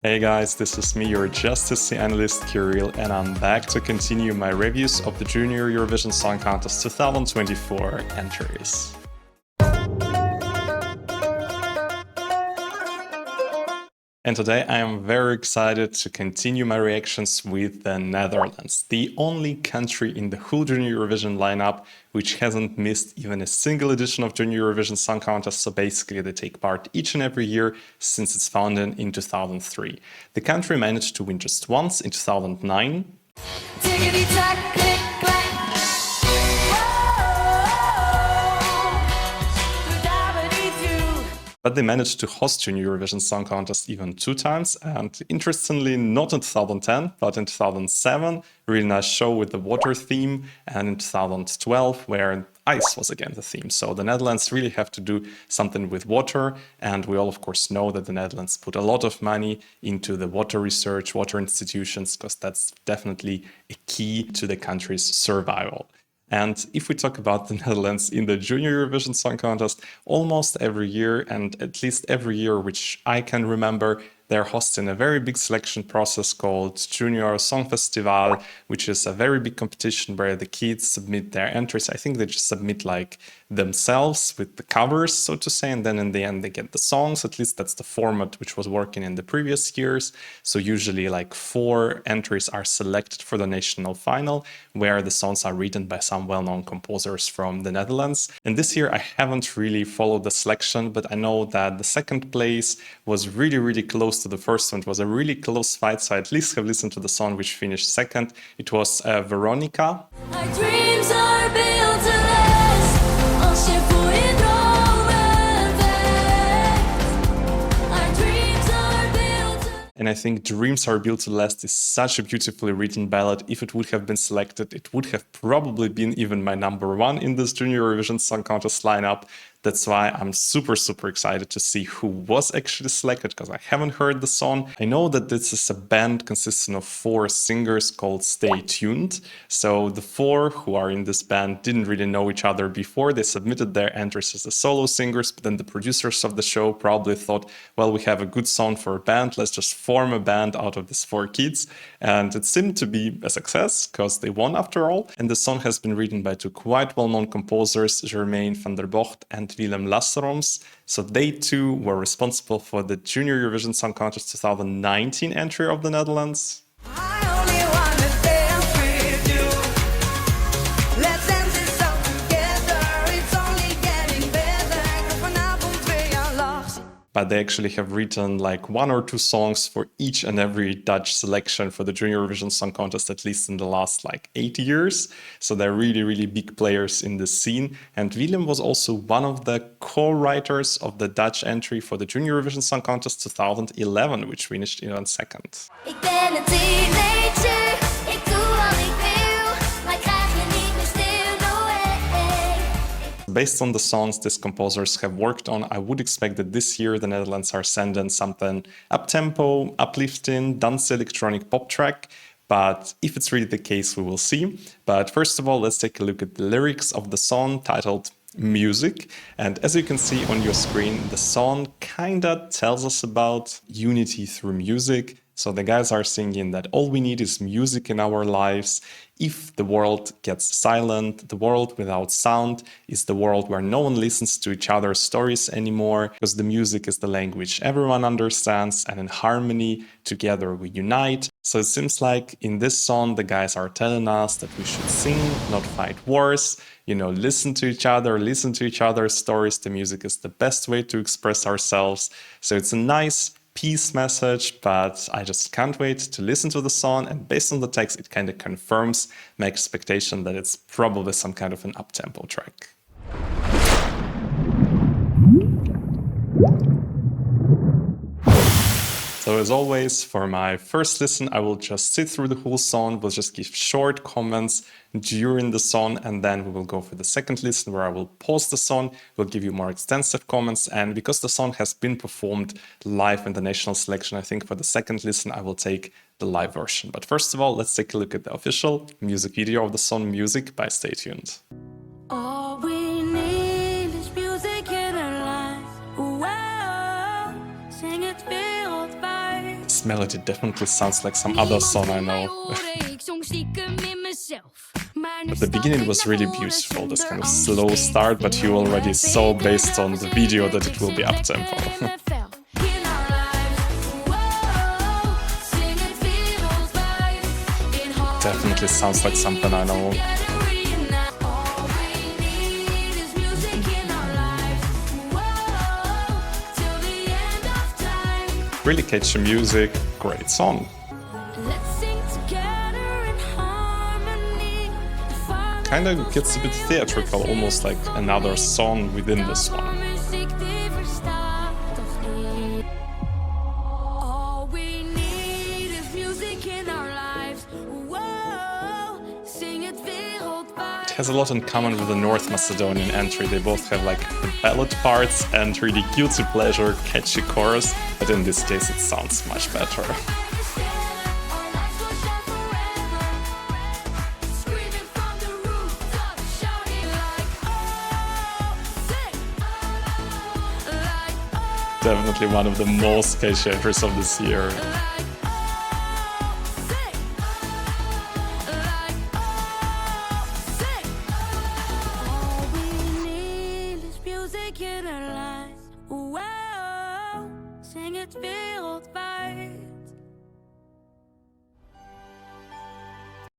Hey guys, this is me, your Justice analyst Kirill, and I'm back to continue my reviews of the Junior Eurovision Song Contest 2024 entries. And today I am very excited to continue my reactions with the Netherlands, the only country in the whole Junior Eurovision lineup which hasn't missed even a single edition of Junior Eurovision Song Contest, so basically they take part each and every year since its founding in 2003. The country managed to win just once in 2009. But they managed to host Junior Eurovision Song Contest even 2 times, and interestingly not in 2010, but in 2007, a really nice show with the water theme, and in 2012, where ice was again the theme. So the Netherlands really have to do something with water, and we all of course know that the Netherlands put a lot of money into the water research, water institutions, because that's definitely a key to the country's survival. And if we talk about the Netherlands in the Junior Eurovision Song Contest, almost every year, and at least every year which I can remember, they're hosting a very big selection process called Junior Songfestival, which is a very big competition where the kids submit their entries. I think they just submit like themselves with the covers, so to say, and then in the end they get the songs. At least that's the format which was working in the previous years. So usually like 4 entries are selected for the national final, where the songs are written by some well-known composers from the Netherlands. And this year I haven't really followed the selection, but I know that the second place was really close to the first one. It was a really close fight, so I at least have listened to the song which finished second. It was Veronica. My dreams are built to last. And I think Dreams Are Built to Last is such a beautifully written ballad. If it would have been selected, it would have probably been even my #1 in this Junior Eurovision Song Contest lineup. That's why I'm super excited to see who was actually selected, because I haven't heard the song. I know that this is a band consisting of 4 singers called Stay Tuned. So the 4 who are in this band didn't really know each other before. They submitted their entries as the solo singers, but then the producers of the show probably thought, well, we have a good song for a band, let's just form a band out of these 4 kids. And it seemed to be a success, because they won after all. And the song has been written by 2 quite well-known composers, Germaine van der Bocht and Willem Lasseroms. So they too were responsible for the Junior Eurovision Song Contest 2019 entry of the Netherlands. But they actually have written like 1 or 2 songs for each and every Dutch selection for the Junior Eurovision Song Contest, at least in the last like 8 years. So they're really big players in this scene. And Willem was also one of the co-writers of the Dutch entry for the Junior Eurovision Song Contest 2011, which finished even second. Ik ben een teenager, ik doe wat ik wil, maar ik krijg je niet meer stil, no way. Based on the songs these composers have worked on, I would expect that this year the Netherlands are sending something up-tempo, uplifting, dance electronic pop track. But if it's really the case, we will see. But first of all, let's take a look at the lyrics of the song titled Music. And as you can see on your screen, the song kinda tells us about unity through music. So the guys are singing that all we need is music in our lives. If the world gets silent, the world without sound is the world where no one listens to each other's stories anymore, because the music is the language everyone understands, and in harmony, together we unite. So it seems like in this song, the guys are telling us that we should sing, not fight wars, listen to each other, listen to each other's stories. The music is the best way to express ourselves. So it's a nice peace message, but I just can't wait to listen to the song, and based on the text it kind of confirms my expectation that it's probably some kind of an up-tempo track. So as always, for my first listen, I will just sit through the whole song, will just give short comments during the song, and then we will go for the second listen where I will pause the song, will give you more extensive comments. And because the song has been performed live in the national selection, I think for the second listen I will take the live version. But first of all, let's take a look at the official music video of the song Music by Stay Tuned. All we need is music in our lives. Whoa, sing it wereldweit. this melody definitely sounds like some other song I know. At the beginning it was really beautiful, this kind of slow start, but you already saw based on the video that it will be up-tempo. Definitely sounds like something I know. Really catchy music, great song. Kinda gets a bit theatrical, almost like another song within this one. It has a lot in common with the North Macedonian entry. They both have like the ballad parts and really guilty pleasure, catchy chorus, but in this case it sounds much better. Definitely one of the most catchy entries of this year.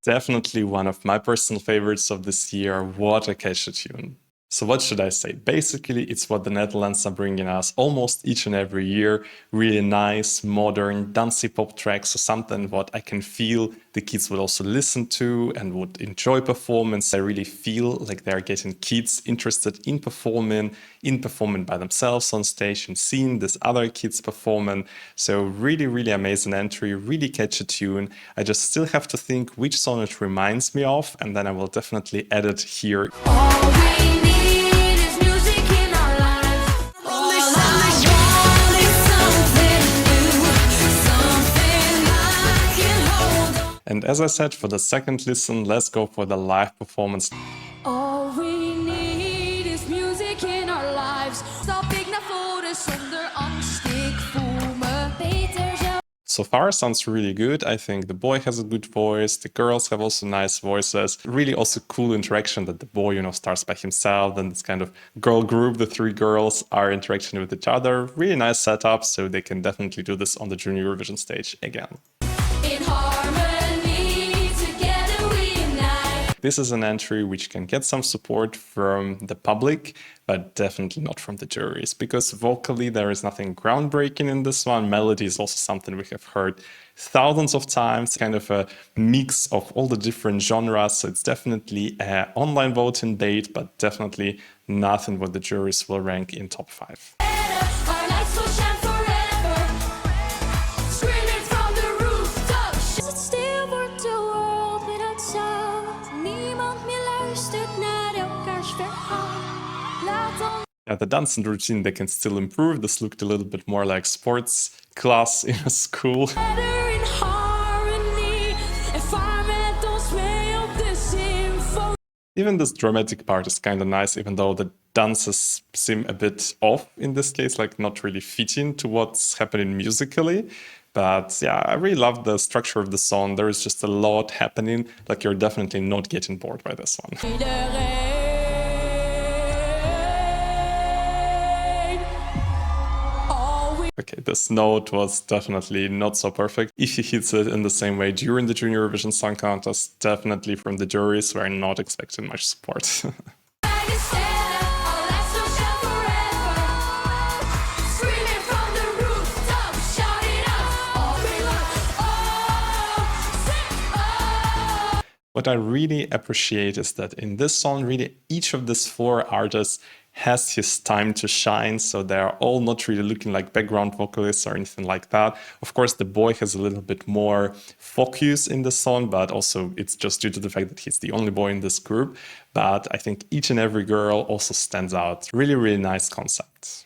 Definitely one of my personal favorites of this year. What a catchy tune. So what should I say? Basically, it's what the Netherlands are bringing us almost each and every year. Really nice, modern, dancey pop tracks, so something what I can feel the kids would also listen to and would enjoy performance. I really feel like they're getting kids interested in performing by themselves on stage and seeing these other kids performing. So really, really amazing entry, really catchy tune. I just still have to think which song it reminds me of, and then I will definitely add it here. And as I said, for the second listen, let's go for the live performance. All we need is music in our lives. So far sounds really good. I think the boy has a good voice, the girls have also nice voices. Really also cool interaction that the boy, starts by himself, then this kind of girl group, the three girls are interacting with each other. Really nice setup, so they can definitely do this on the Junior Eurovision stage again. In harmony, together we unite. This is an entry which can get some support from the public, but definitely not from the juries, because vocally there is nothing groundbreaking in this one. Melody is also something we have heard thousands of times, kind of a mix of all the different genres. So it's definitely an online voting bait, but definitely nothing what the juries will rank in top 5. Our lights will shine forever. Screaming from the rooftops. Is het stil wordt de world without sound? Niemand meer luistert naar elkaars verhaal. Laat ons. Yeah, the dancing routine, they can still improve. This looked a little bit more like sports class in a school. Together in harmony. En vaar met ons mee op de symfonie. Even this dramatic part is kind of nice, even though the dances seem a bit off in this case, like not really fitting to what's happening musically. But yeah, I really love the structure of the song. There is just a lot happening, like you're definitely not getting bored by this one. Iedereen. All we Okay, this note was definitely not so perfect. If he hits it in the same way during the Junior Eurovision Song Contest, definitely from the juries, we're not expecting much support. like a stand, our lights will shine forever. Screaming from the rooftops, shouting out, all we want, oh. What I really appreciate is that in this song, really each of these 4 artists has his time to shine, so they're all not really looking like background vocalists or anything like that. Of course, the boy has a little bit more focus in the song, but also it's just due to the fact that he's the only boy in this group. But I think each and every girl also stands out. Really, really nice concept.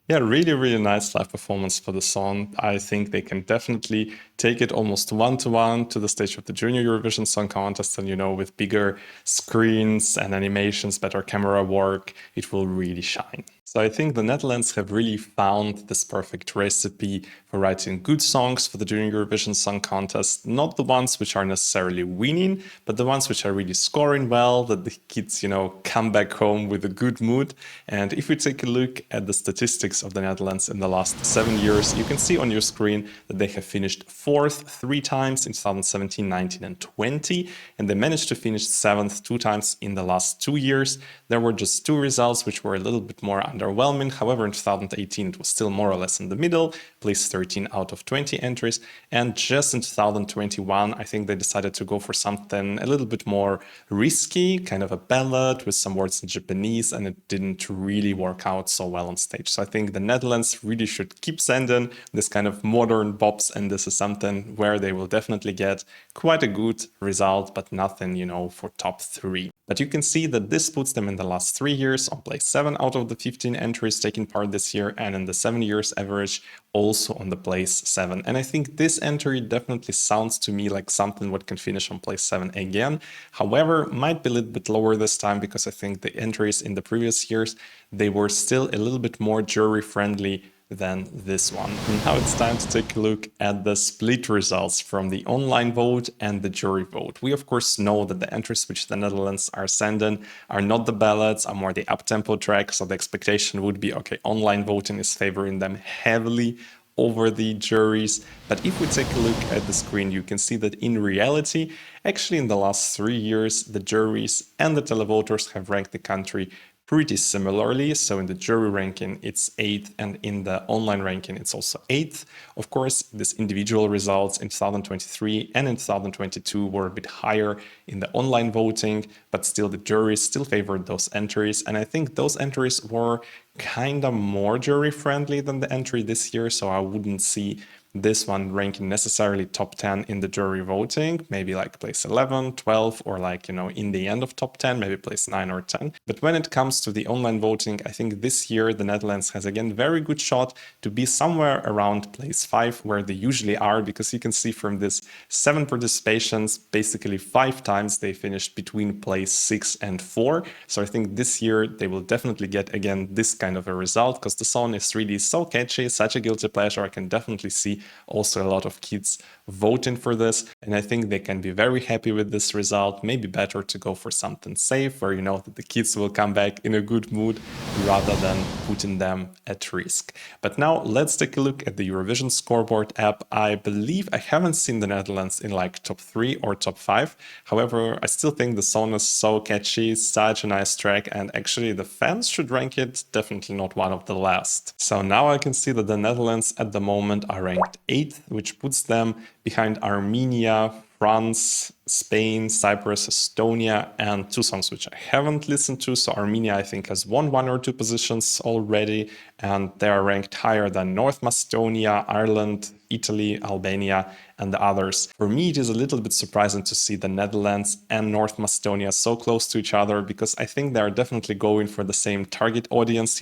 Yeah, really, really nice live performance for the song. I think they can definitely take it almost one-to-one to the stage of the Junior Eurovision Song Contest. And, with bigger screens and animations, better camera work, it will really shine. So I think the Netherlands have really found this perfect recipe for writing good songs for the Junior Eurovision Song Contest. Not the ones which are necessarily winning, but the ones which are really scoring well, that the kids, come back home with a good mood. And if we take a look at the statistics of the Netherlands in the last 7 years, you can see on your screen that they have finished 4th 3 times in 2017, 19 and 20, and they managed to finish 7th 2 times in the last 2 years. There were just 2 results which were a little bit more underwhelming. However, in 2018 it was still more or less in the middle, placed 13 out of 20 entries, and just in 2021 I think they decided to go for something a little bit more risky, kind of a ballad with some words in Japanese, and it didn't really work out so well on stage. So I think the Netherlands really should keep sending this kind of modern bops, and this is something where they will definitely get quite a good result, but nothing, for top 3. But you can see that this puts them in the last 3 years on place 7 out of the 15 entries taking part this year, and in the 7 years average also on the place 7. And I think this entry definitely sounds to me like something what can finish on place 7 again. However, might be a little bit lower this time, because I think the entries in the previous years, they were still a little bit more jury friendly than this one. And now it's time to take a look at the split results from the online vote and the jury vote. We of course know that the entries which the Netherlands are sending are not the ballads, are more the up-tempo track, so the expectation would be, okay, online voting is favoring them heavily over the juries. But if we take a look at the screen, you can see that in reality, actually in the last 3 years, the juries and the televoters have ranked the country pretty similarly. So in the jury ranking, it's 8th, and in the online ranking, it's also 8th. Of course, these individual results in 2023 and in 2022 were a bit higher in the online voting, but still the juries still favored those entries. And I think those entries were kind of more jury friendly than the entry this year. So I wouldn't see this one ranking necessarily top 10 in the jury voting, maybe like place 11, 12, or like, in the end of top 10, maybe place 9 or 10. But when it comes to the online voting, I think this year the Netherlands has again very good shot to be somewhere around place 5, where they usually are, because you can see from this 7 participations, basically 5 times they finished between place 6 and 4. So I think this year they will definitely get again this kind of a result, because the song is really so catchy, such a guilty pleasure. I can definitely see also a lot of kids voting for this, and I think they can be very happy with this result. Maybe better to go for something safe, where you know that the kids will come back in a good mood rather than putting them at risk. But now let's take a look at the Eurovision Scoreboard app. I believe I haven't seen the Netherlands in like top 3 or top 5. However, I still think the song is so catchy, such a nice track, and actually the fans should rank it definitely not one of the last. So now I can see that the Netherlands at the moment are ranked 8th, which puts them behind Armenia, France, Spain, Cyprus, Estonia, and 2 songs which I haven't listened to. So Armenia, I think, has won 1 or 2 positions already, and they are ranked higher than North Macedonia, Ireland, Italy, Albania, and the others. For me, it is a little bit surprising to see the Netherlands and North Macedonia so close to each other, because I think they are definitely going for the same target audience.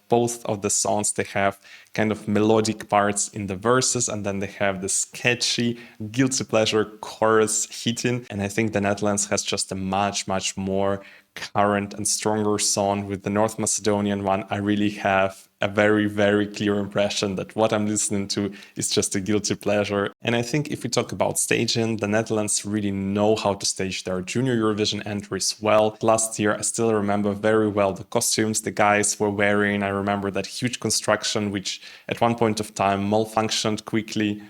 Both of the songs, they have kind of melodic parts in the verses, and then they have this catchy, guilty pleasure chorus hitting. And I think the Netherlands has just a much, much more current and stronger song. With the North Macedonian one, I really have a very, very clear impression that what I'm listening to is just a guilty pleasure. And I think if we talk about staging, the Netherlands really know how to stage their Junior Eurovision entries well. Last year, I still remember very well the costumes the guys were wearing. I remember that huge construction, which at one point of time malfunctioned quickly.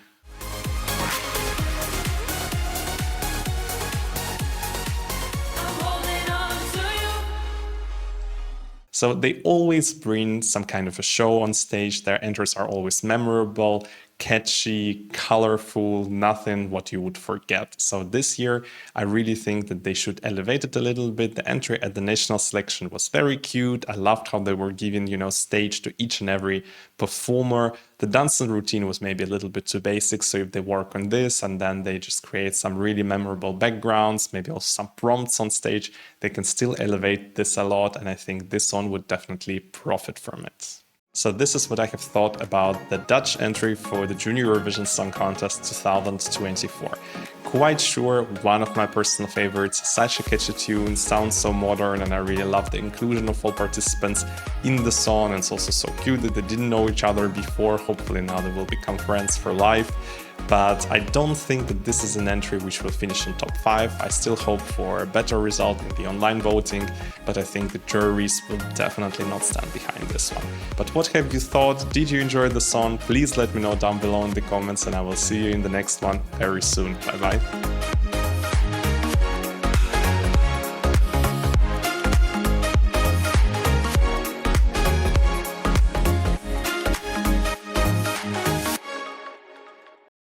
So they always bring some kind of a show on stage. Their entries are always memorable, catchy, colorful, nothing what you would forget. So this year, I really think that they should elevate it a little bit. The entry at the national selection was very cute. I loved how they were giving, stage to each and every performer. The dancing routine was maybe a little bit too basic. So if they work on this and then they just create some really memorable backgrounds, maybe also some prompts on stage, they can still elevate this a lot. And I think this song would definitely profit from it. So this is what I have thought about the Dutch entry for the Junior Eurovision Song Contest 2024. Quite sure one of my personal favorites, such a catchy tune, sounds so modern, and I really love the inclusion of all participants in the song. And it's also so cute that they didn't know each other before. Hopefully now they will become friends for life. But I don't think that this is an entry which will finish in top 5. I still hope for a better result in the online voting, but I think the juries will definitely not stand behind this one. But what have you thought? Did you enjoy the song? Please let me know down below in the comments, and I will see you in the next one very soon. Bye bye.